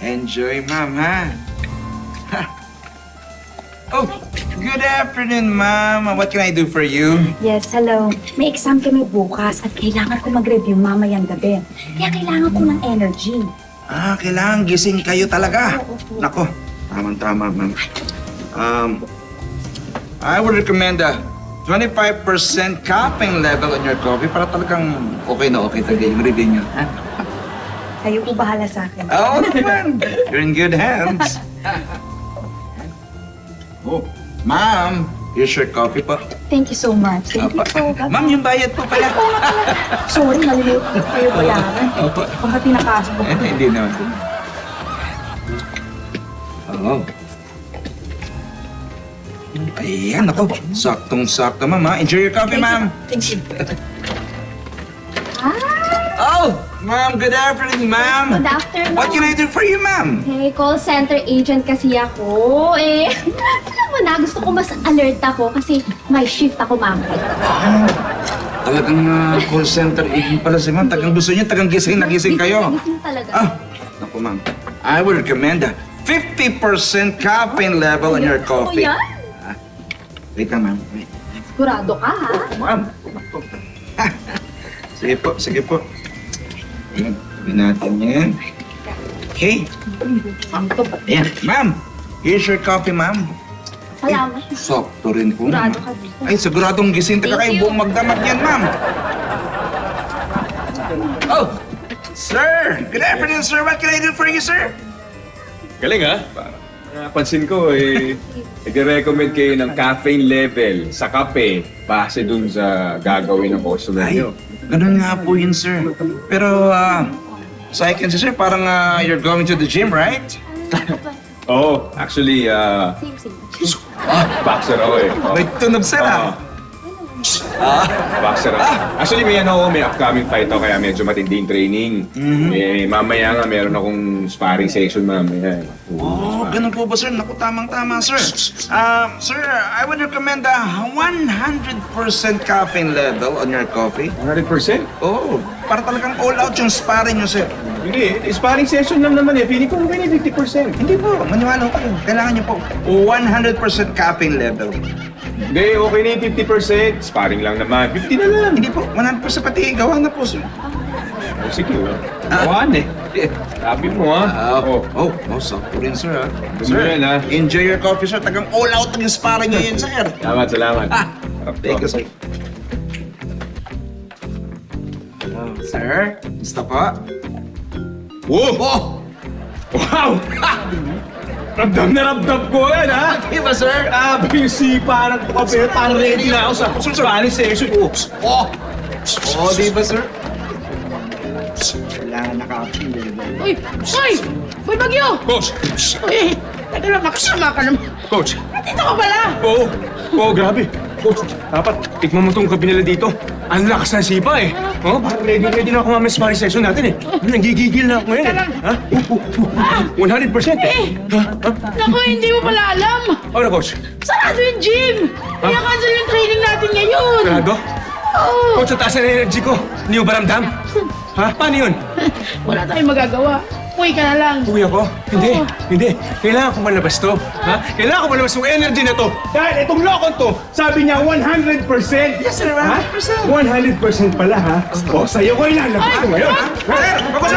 Enjoy, ma'am, ha? Oh, good afternoon, ma'am. What can I do for you? Yes, hello. May exam kami bukas at kailangan ko mag-review mamayang gabi. Kaya kailangan ko ng energy. Kailangan gising kayo talaga. Nako, tama-tama, ma'am. I would recommend a 25% caffeine level on your coffee para talagang okay na okay talaga yung review nyo. Ha? Kayo po bahala sa akin. Oo naman. You're in good hands. Oh, ma'am, here's your coffee po. Thank you so much. Thank you po. Ma'am, yung bayad po pala. Sorry, maliliit ko kayo bayaran. Opo. Baka tinakaso ko. Hindi naman. Oo. Ayan, ako. Saktong-sakto, ma'am, ha? Enjoy your coffee, ma'am. Thank you. Ah, Oh, ma'am, good afternoon, ma'am. good afternoon. What can I do for you, ma'am? Hey, call center agent kasi ako. Alam mo na, gusto ko mas alert ako kasi may shift ako mamaya. Talagang call center agent pala si ma'am. Tagang gusto niya, tagang gising na gising kayo. Gising talaga. Naku, ma'am. I would recommend a 50% caffeine level in your Ano coffee. yan? Wait lang, ma'am. Wait. Sigurado ka, ha? Ma'am. Sige po, sige po. Ayan, sabi natin yan. Okay. Ayan, ma'am. Here's your coffee, ma'am. Salamat. Sakto rin po. Sigurado ma'am. ka dito. Ay, siguradong gising taga Thank kayo. you. Buong magdamag yan, ma'am. Oh, sir. Good afternoon, sir. What can I do for you, sir? Galing ha? Napansin ko nag-recommend kayo ng caffeine level sa kape base dun sa gagawin ng customer Ay, nyo. ganun nga po yun, sir. Pero, so I can say, sir, parang you're going to the gym, right? Oo, actually, Same. boxer ako eh. May tunog, sir, Boxer ako. Actually, may upcoming fight ako kaya medyo matinding training. Mamaya nga meron akong sparring session mamaya. Oh, ganun po ba, sir? Naku, tamang-tama, sir. Sir, I would recommend a 100% caffeine level on your coffee. 100%? Oh, para talagang all out yung sparring nyo, sir. Hindi, sparring session lang naman eh. Feeling ko naman eh, 50%. Hindi po, maniwala ko kayo. Kailangan nyo po 100% caffeine level. Hindi, okay na yung 50%. Sparring lang naman. 50 na lang. Hindi po, 100% pati gawa na po, sir. Oh, sige, Kawan eh. Sabi mo ha. Sakto rin, sir, ha? Gusto mo yan, ha? Enjoy your coffee, sir. Tagang all out yung sparring nyo yun, sir. Salamat. Thank you, sir. Sir, gusto po? Wow! Wow! Ramdam na ramdam ko yan, ha? Di ba, sir? Grabe yung sipa ng kape. Parang ready na ako sa sparring session. Di ba, sir? Kailangan naka-upload. Uy! Uy! Uy, Bagyo! Coach! Uy! Teka lang, makasama ka naman. Coach! Dito ka pala! Oo, grabe. Coach, dapat tikman mo itong kape nila dito. Ang lakas ng sipa eh. Oh, parang ready na ako mamaya sparring session natin eh. Nanggigigil na ako ngayon eh. Ha? 100% eh. Naku, hindi mo pala alam! Ano, Coach? Sarado yung gym! Kaya cancel yung training natin ngayon! Sarado? Oo! Coach, ang taas na energy ko. Hindi mo ba ramdam? Ha? Paano yun? Wala tayong magagawa. Uwi ka na lang. Uwi ako? Hindi, Oo. hindi. Kailangan ko malabas to. Ha? Kailangan ko malabas yung energy na to. Dahil itong lokon to, sabi niya 100%. Yes, sir, 100%. 100% pala ha? O, sa'yo ko ilalabas ko ngayon ha? Sir,